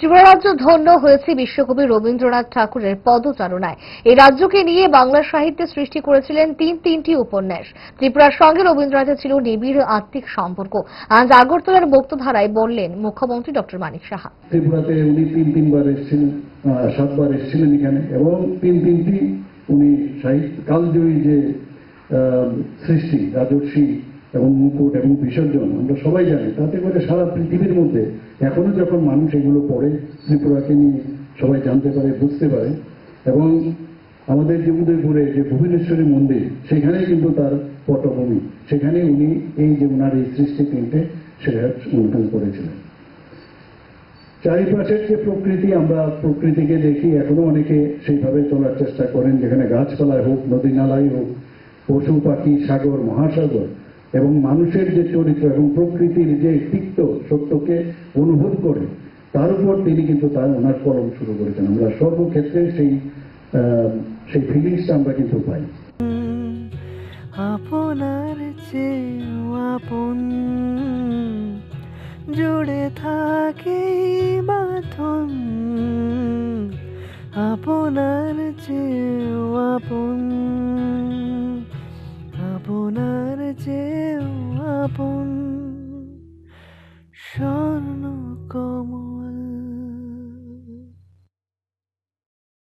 ত্রিপুরা রাজ্য ধন্য হয়েছে বিশ্বকবি রবীন্দ্রনাথ ঠাকুরের পদচারণায়। এই রাজ্যকে নিয়ে বাংলা সাহিত্যে সৃষ্টি করেছিলেন তিনটি উপন্যাস। ত্রিপুরার সঙ্গে রবীন্দ্রনাথের ছিল নিবিড় আত্মিক সম্পর্ক। আজ আগরতলার মুক্তধারায় বললেন মুখ্যমন্ত্রী ডক্টর মানিক সাহা। ত্রিপুরাতে উনি তিনবার এসেছিলেন, 7 বার এসেছিলেন এখানে, এবং তিনটি উনি সাহিত্য কালজয়ী যে সৃষ্টি, রাজর্ষি এবং মুকুট এবং বিসর্জন আমরা সবাই জানি। তাতে করে সারা পৃথিবীর মধ্যে এখনো যখন মানুষ এগুলো পড়ে, ত্রিপুরাকে নিয়ে সবাই জানতে পারে, বুঝতে পারে। এবং আমাদের যে উদয়পুরে যে ভুবনেশ্বরী মন্দির, সেখানেই কিন্তু তার পটভূমি, সেখানে উনি এই যে ওনার এই সৃষ্টি তিনটে সেটা অনুষ্ঠান করেছিলেন। চারিপাশের যে প্রকৃতি, আমরা প্রকৃতিকে দেখি, এখনো অনেকে সেইভাবে চলার চেষ্টা করেন, যেখানে গাছপালায় হোক, নদী নালাই হোক, পশু পাখি, সাগর মহাসাগর এবং মানুষের যে চরিত্র এবং প্রকৃতির যে তিক্ত সত্যকে অনুভব করে, তার উপর তিনি কিন্তু ওনার কলম শুরু করেছেন। আমরা সর্বক্ষেত্রে সেই ফিলিংসটা আমরা কিন্তু পাই। আপনার চেয়েও আপন জুড়ে থাকে বাঁধন, আপনার চেয়েও আপন, আপনার চেয়েও আপন, স্বর্ণ কমল